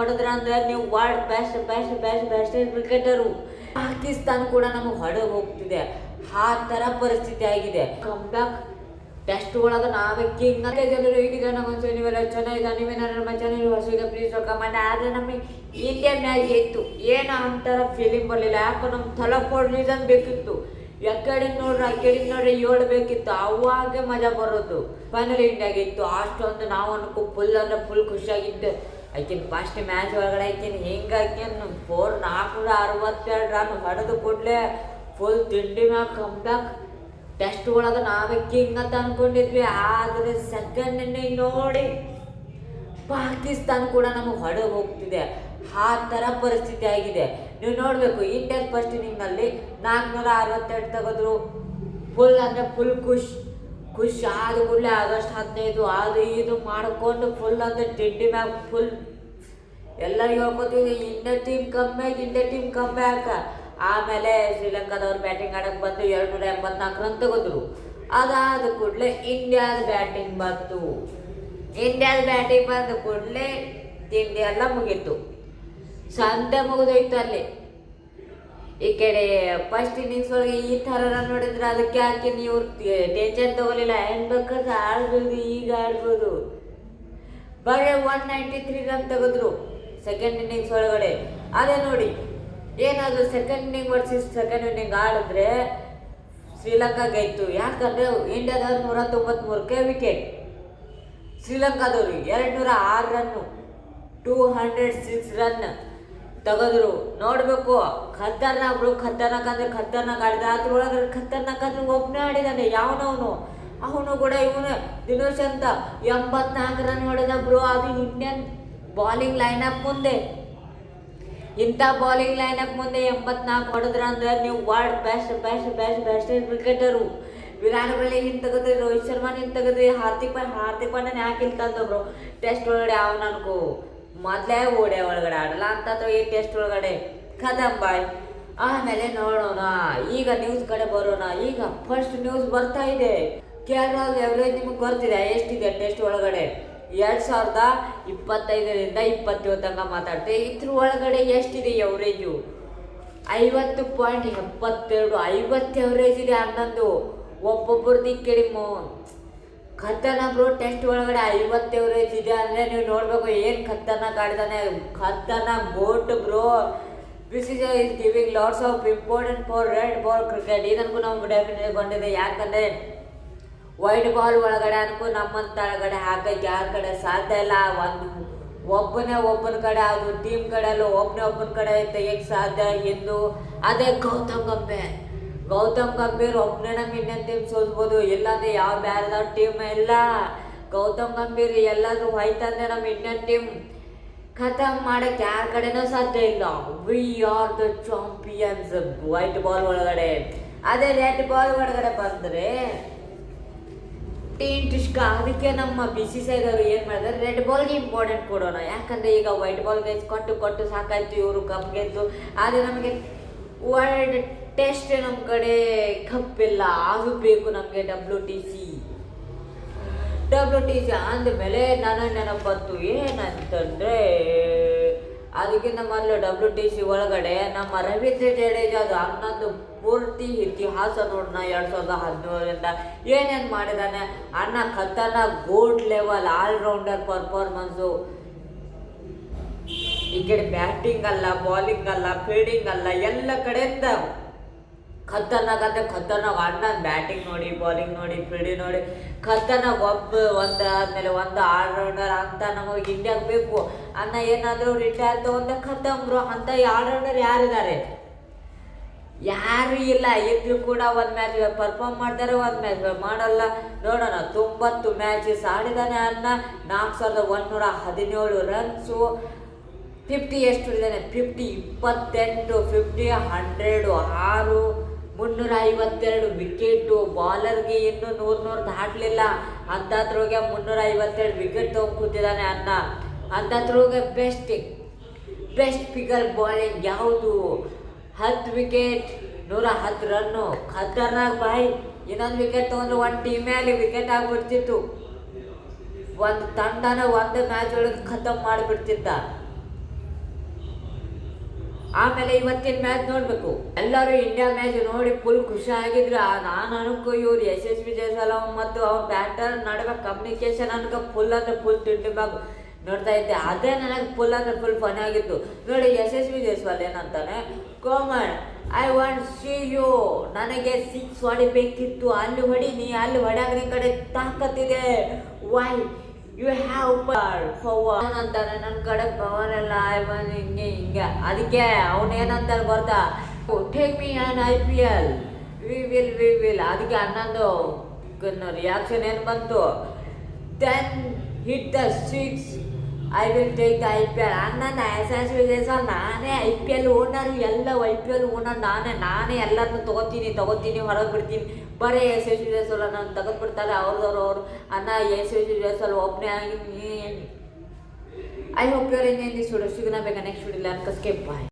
ಹೊಡೆದ್ರ ಅಂದ್ರೆ ನೀವು world best best best best cricketer. Pakistan ಕೂಡ ನಮಗೆ ಹೊಡೆದು ಹೋಗ್ತಿದೆ. ಆ ಥರ ಪರಿಸ್ಥಿತಿ ಆಗಿದೆ. ಕಮ್ ಬ್ಯಾಕ್ ಟೆಸ್ಟ್ ಒಳಗೆ ನಾವೇ ಕಿಂಗ್ ಅಂತ ಜನರು ಹೇಗಿದೆ. ನಮ್ಮೊಂದು ನೀವೆಲ್ಲ ಚೆನ್ನಾಗಿದೆ, ನೀವೇನಾದ್ರು ನಮ್ಮ ಚಾನಲ್ ಹೊಸಗೆ ಪ್ಲೀಸ್ ಕಮೆಂಟ್. ಆದರೆ ನಮಗೆ ಇಂಡಿಯನ್ ಮ್ಯಾಚ್ ಇತ್ತು ಏನೋ ಒಂಥರ ಫೀಲಿಂಗ್ ಬರಲಿಲ್ಲ. ಯಾಕೆ ನಮ್ಮ ಥಲಪೋಡ್ ರೀಸನ್ ಬೇಕಿತ್ತು. ಎಕಡೆ ನೋಡ್ರಿ ಆ ಕಡೆ ನೋಡ್ರಿ ಬೇಕಿತ್ತು, ಅವಾಗ ಮಜಾ ಬರೋದು. ಫೈನಲ್ ಇಂಡಿಯಾಗೆ ಇತ್ತು. ಅಷ್ಟೊಂದು ನಾವು ಅನ್ಕೋ ಫುಲ್ ಅಂದ್ರೆ ಫುಲ್ ಖುಷಿಯಾಗಿದ್ದೆ. ಆಕಿನ ಫಸ್ಟ್ ಮ್ಯಾಚ್ ಒಳಗಡೆ ಆಕಿನ ಹಿಂಗೆ ಆಕಿನ 462 ರನ್ ಹೊಡೆದು ಕೊಡ್ಲೆ ಫುಲ್ ತಿಂಡಿ ಮ್ಯಾಗ ಕಮ್ ಬ್ಯಾಕ್. ಟೆಸ್ಟ್ ಒಳಗೆ ನಾವೇ ಕಿಂಗ್ ಅಂತ ಅನ್ಕೊಂಡಿದ್ವಿ. ಆದರೆ ಸೆಕೆಂಡ್ ಇನ್ನಿಂಗ್ ನೋಡಿ ಪಾಕಿಸ್ತಾನ ಕೂಡ ನಮಗೆ ಹೊಡೆದು ಹೋಗ್ತಿದೆ. ಆ ಥರ ಪರಿಸ್ಥಿತಿ ಆಗಿದೆ. ನೀವು ನೋಡಬೇಕು, ಇಂಡಿಯನ್ ಫಸ್ಟ್ ಇನ್ನಿಂಗ್ನಲ್ಲಿ 462 ತೆಗೆದ್ರು. ಫುಲ್ ಅಂದರೆ ಫುಲ್ ಖುಷಿ ಆದ ಕೂಡಲೇ ಆಗಸ್ಟ್ 15 ಅದು ಇದು ಮಾಡಿಕೊಂಡು ಫುಲ್ ಅಂದರೆ ತಿಂಡಿ ಮ್ಯಾಗ ಫುಲ್ ಎಲ್ಲರಿಗೂ ಹೇಳ್ಕೊತೀವಿ ಇಂಡಿಯಾ ಟೀಮ್ ಕಮ್ ಬ್ಯಾಕ್. ಆಮೇಲೆ ಶ್ರೀಲಂಕಾದವ್ರು ಬ್ಯಾಟಿಂಗ್ ಆಡಕ್ಕೆ ಬಂದು 284 ರನ್ ತೆಗೆದ್ರು. ಅದಾದ ಕೂಡಲೇ ಇಂಡಿಯಾದ ಬ್ಯಾಟಿಂಗ್ ಬಂತು ಕೂಡಲೇ ತಿಂಡಿ ಎಲ್ಲ ಮುಗೀತು, ಸಂತೆ ಮುಗಿದೋಯ್ತು ಅಲ್ಲಿ. ಈ ಕಡೆ ಫಸ್ಟ್ ಇನ್ನಿಂಗ್ಸ್ ಒಳಗೆ ಈ ಥರ ರನ್ ನೋಡಿದ್ರೆ ಅದಕ್ಕೆ ಯಾಕೆ ನೀವು ಟೆನ್ಷನ್ ತಗೊಲಿಲ್ಲ. ಏನು ಬೇಕಾದ್ರೆ ಆಡ್ಬೋದು, ಈಗ ಆಡ್ಬೋದು. ಬರೀ 193 ರನ್ ತೆಗೆದ್ರು ಸೆಕೆಂಡ್ ಇನ್ನಿಂಗ್ಸ್ ಒಳಗಡೆ. ಅದೇ ನೋಡಿ, ಏನಾದರೂ second inning versus second inning ಆಡಿದ್ರೆ ಶ್ರೀಲಂಕಾ ಗೆದ್ದು. ಯಾಕಂದರೆ ಇಂಡಿಯಾದವ್ರು 193ಕ್ಕೆ ವಿಕೆಟ್, ಶ್ರೀಲಂಕಾದವರು 206 ರನ್ನು 206 ರನ್ ತೆಗೆದ್ರು. ನೋಡಬೇಕು, ಖತರ್ನಾಕ್ ಅಂದರೆ ಖತರ್ನಾಕ್ ಆಡಿದ. ಅದ್ರೊಳಗೆ ಖತರ್ನಾಕ್ ಅಂದ್ರೆ ಒಬ್ಬನೇ ಆಡಿದಾನೆ. ಅವನು ಕೂಡ ಇವನು ದಿನೇಶ್ ಅಂತ 84 ರನ್ ಹೊಡೆದ ಬ್ರೋ. ಅದು ಇಂಡಿಯನ್ ಬಾಲಿಂಗ್ ಲೈನಪ್ ಮುಂದೆ, ಇಂಥ ಬಾಲಿಂಗ್ ಲೈನಪ್ ಮುಂದೆ 84 ಹೊಡೆದ್ರ ಅಂದ್ರೆ ನೀವು world best best best best cricketer. Virat Kohli ಹಿಂಗೆ ತೆಗೆದ್ರಿ, ರೋಹಿತ್ ಶರ್ಮಾ ಹಿಂಗೆ ತೆಗೆದ್ರಿ, ಹಾರ್ದಿಕ್ ಪಾಂಡ್ಯನ ಯಾಕೆ ಇಲ್ಲಿ ತಂದೊಬ್ರು ಟೆಸ್ಟ್ ಒಳಗಡೆ. ಅವನನ್ಕು ಮೊದಲೇ ಓಡೆ ಒಳಗಡೆ ಆಡಲ್ಲ ಅಂತ ಈ ಟೆಸ್ಟ್ ಒಳಗಡೆ ಖತಮ್ ಬಾಯ್. ಆಮೇಲೆ ನೋಡೋಣ, ಈಗ ನ್ಯೂಸ್ ಕಡೆ ಬರೋಣ. ಈಗ ಫಸ್ಟ್ ನ್ಯೂಸ್ ಬರ್ತಾ ಇದೆ. ಕೇರಳದ ಎವರೇಜ್ ನಿಮಗೆ ಗೊತ್ತಿದೆ ಎಷ್ಟಿದೆ ಟೆಸ್ಟ್ ಒಳಗಡೆ? 2025ರಿಂದ 27 ತನಕ ಮಾತಾಡ್ತೀವಿ. ಇದ್ರ ಒಳಗಡೆ ಎಷ್ಟಿದೆ ಎವರೇಜು? 50.72 50 ಎವರೇಜ್ ಇದೆ. 11 ಒಬ್ಬೊಬ್ಬರದ್ದು ಕೇಳಿ ಖತರ್ನಾಕ್ ಬ್ರೋ. ಟೆಸ್ಟ್ ಒಳಗಡೆ 50 ಎವರೇಜ್ ಇದೆ ಅಂದರೆ ನೀವು ನೋಡಬೇಕು ಏನು ಖತರ್ನಾಕ್ ಆಡಿದಾನೆ. ಖತರ್ನಾಕ್ ಬೋಟ್ bro. This is giving lots of important for red ball cricket. ಇದಕ್ಕೂ ನಮ್ಗೆ ಡೆಫಿನೆಟ್ ಬಂದಿದೆ. ಯಾಕಂದರೆ ವೈಟ್ ಬಾಲ್ ಒಳಗಡೆ ಅನ್ಕೋ ನಮ್ಮಂತ ಒಳಗಡೆ ಹಾಕಕ್ಕೆ ಯಾರ ಕಡೆ ಸಾಧ್ಯ ಇಲ್ಲ. ಒಬ್ಬನ ಕಡೆ ಅದು ಟೀಮ್ ಕಡೆ ಅಲ್ಲ, ಒಬ್ಬನ ಕಡೆ ತೆಗಿಯಕ್ಕೆ ಸಾಧ್ಯ ಎಂದು. ಅದೇ ಗೌತಮ್ ಗಂಭೀರ್ ಒಬ್ಬನೇ ನಮ್ಮ ಇಂಡಿಯನ್ ಟೀಮ್ ಸೋಲ್ಬೋದು. ಇಲ್ಲಾಂದ್ರೆ ಯಾವ ಬೇರೆ ಟೀಮ್ ಇಲ್ಲ. ಗೌತಮ್ ಗಂಭೀರ್ ಎಲ್ಲಾದ್ರೂ ಹೋಯ್ತಂದ್ರೆ ನಮ್ಮ ಇಂಡಿಯನ್ ಟೀಮ್ ಖತಮ್ ಮಾಡಕ್ಕೆ ಯಾರ ಕಡೆನೂ ಸಾಧ್ಯ ಇಲ್ಲ. We are the champions white ball ಒಳಗಡೆ. ಅದೇ ರೆಡ್ ಬಾಲ್ ಒಳಗಡೆ ಬಂದರೆ ಟಿಷ್ಕ. ಅದಕ್ಕೆ ನಮ್ಮ BCCI ಏನು ಮಾಡಿದ್ರೆ ರೆಡ್ ಬಾಲ್ಗೆ ಇಂಪಾರ್ಟೆಂಟ್ ಕೊಡೋಣ. ಯಾಕಂದರೆ ಈಗ ವೈಟ್ ಬಾಲ್ಗೆ ಕೊಟ್ಟು ಸಾಕಾಯ್ತು, ಇವರು ಕಪ್ ಗೆದ್ದು. ಆದರೆ ನಮಗೆ ವರ್ಲ್ಡ್ ಟೆಸ್ಟ್ ನಮ್ಮ ಕಡೆ ಕಪ್ಪಿಲ್ಲ, ಅದು ಬೇಕು ನಮಗೆ. WTC ಅಂದಮೇಲೆ ನನಗೆ ನೆನಪು ಬಂತು ಏನಂತಂದರೆ, ಅದಕ್ಕೆ ನಮ್ಮಲ್ಲಿ WTC ಒಳಗಡೆ ನಮ್ಮ ರವೀಂದ್ರ ಜಡೇಜಾದು 11 ಪೂರ್ತಿ ಇತಿಹಾಸ ನೋಡೋಣ. 2017ರಿಂದ ಏನೇನು ಮಾಡಿದ್ದಾನೆ ಅಣ್ಣ. ಖತರ್ನಾಕ್ ಗೋಲ್ಡ್ ಲೆವೆಲ್ ಆಲ್ರೌಂಡರ್ ಪರ್ಫಾರ್ಮೆನ್ಸು. ಈ ಕಡೆ ಬ್ಯಾಟಿಂಗ್ ಅಲ್ಲ, ಬಾಲಿಂಗ್ ಅಲ್ಲ, ಫೀಲ್ಡಿಂಗ್ ಅಲ್ಲ, ಎಲ್ಲ ಕಡೆಯಿಂದ ಖತರ್ನಾಕ್ ಅಂದರೆ ಖತರ್ನಾಕ್. ಅಣ್ಣ ಬ್ಯಾಟಿಂಗ್ ನೋಡಿ, ಬಾಲಿಂಗ್ ನೋಡಿ, ಫೀಲ್ಡಿಂಗ್ ನೋಡಿ, ಖತರ್ನಾಕ್. ಒಂದು ಆದಮೇಲೆ ಒಂದು ಆಲ್ರೌಂಡರ್ ಅಂತ ನಮಗೆ ಇಂಡಿಯಾಗೆ ಬೇಕು. ಅಣ್ಣ ಏನಾದರೂ ರಿಟೈರ್ ತೊಗೊಂಡೆ ಖತಮ್ ಬ್ರೋ. ಅಂತ ಆಲ್ರೌಂಡರ್ ಯಾರಿದ್ದಾರೆ? ಯಾರು ಇಲ್ಲ. ಇದ್ರು ಕೂಡ ಒಂದು ಮ್ಯಾಚ್ ಪರ್ಫಾರ್ಮ್ ಮಾಡ್ತಾರೆ, ಒಂದು ಮ್ಯಾಚ್ ಮಾಡಲ್ಲ. ನೋಡೋಣ, 90 ಮ್ಯಾಚಸ್ ಆಡಿದಾನೆ ಅಣ್ಣ. 4117 ರನ್ಸು. 50 ಎಷ್ಟು ಹೊಡಿದಾನೆ? 50 28 50 100 6 352 ವಿಕೆಟು. ಬಾಲರ್ಗೆ ಇನ್ನೂ 100 ದಾಟಲಿಲ್ಲ. ಅಂಥದ್ರೊಳಗೆ 352 ವಿಕೆಟ್ ತೊಗೊಂಡು ಕೂತಿದ್ದಾನೆ ಅಣ್ಣ. ಅಂಥದ್ರೊಳಗೆ ಬೆಸ್ಟ್ ಫಿಗರ್ ಬಾಲಿಂಗ್ ಯಾವುದು? 10 ವಿಕೆಟ್ 110 ರನ್ನು. ಖತರ್ನಾಕ್ ಬಾಯ್. ಇನ್ನೊಂದು ವಿಕೆಟ್ ತೊಗೊಂಡ್ರೆ ಒಂದು ಟೀಮೇ ಅಲ್ಲಿ ವಿಕೆಟ್ ಆಗಿಬಿಡ್ತಿತ್ತು. ಒಂದು ತಂಡನ ಒಂದು ಮ್ಯಾಚ್ ಒಳಗೆ ಖತಮ್ ಮಾಡಿಬಿಡ್ತಿದ್ದ. ಆಮೇಲೆ ಇವತ್ತಿನ ಮ್ಯಾಚ್ ನೋಡ್ಬೇಕು. ಎಲ್ಲರೂ ಇಂಡಿಯಾ ಮ್ಯಾಚ್ ನೋಡಿ ಫುಲ್ ಖುಷಿ ಆಗಿದ್ರು. ನಾನು ಅನ್ಕೋ ಇವ್ರು ಯಶಸ್ವಿ ಜೈಸ್ವಾಲ್ ಮತ್ತು ಅವ್ನ ಬ್ಯಾಟರ್ ನಡುವೆ ಕಮ್ಯುನಿಕೇಶನ್ ಅನ್ಕೋ ಫುಲ್ ಅಂದ್ರೆ ಫುಲ್ ತಿಂಡಿಬಾಗ್ ನೋಡ್ತಾ ಇದ್ದೆ. ಅದೇ ನನಗೆ ಫುಲ್ ಅಂದ್ರೆ ಫುಲ್ ಫನ್ ಆಗಿತ್ತು. ನೋಡಿ ಯಶಸ್ವಿ ಜೈಸ್ವಾಲ್ ಏನಂತಾನೆ, Komal I want see you, ನನಗೆ 6 ಹೊಡಿಬೇಕಿತ್ತು, ಅಲ್ಲಿ ಹೊಡೀನಿ, ಅಲ್ಲಿ ಹೊಡ್ಯಾಗ ನಿನ್ ಕಡೆ ತಾಕತ್ತಿದೆ, ವೈ ಯು ಹ್ಯಾವ್ ಪವರ್ ಅಂತಾನೆ, ನನ್ನ ಕಡೆ ಪವರ್ ಎಲ್ಲ ಹಿಂಗೆ ಹಿಂಗೆ. ಅದಕ್ಕೆ ಅವನೇನಂತಾರೆ ಗೊತ್ತಾ, take me on IPL, we will ಅದಕ್ಕೆ ಅನ್ನೊಂದು ರಿಯಾಕ್ಷನ್ ಏನು ಬಂತು, then hit the 6 I will take the IPL. ನನ್ನ ಯಶಸ್ವಿ ಜೈಸ್ವಾಲ್ ನಾನೇ IPL ಓನರ್, ಎಲ್ಲ IPL ಓನರ್ ನಾನೇ ಎಲ್ಲರನ್ನೂ ತಗೋತೀನಿ ಹೊರಗೆ ಬಿಡ್ತೀನಿ. ಬರೀ ಯಶಸ್ವಿ ಜೈಸ್ವಾಲ್ ನಾನು ತೆಗೆದುಬಿಡ್ತಾರೆ ಅವ್ರು ಅನ್ನ ಯಶಸ್ವಿ ಜೈಸ್ವಾಲ್ ಒಬ್ಬನೇ ಆಗಿ. I hope your enjoying this video. ಸಿಗೋಣ ಬೇಗ ನೆಕ್ಸ್ಟ್ ವಿಡಿಯೋ. ಬಾಯ್.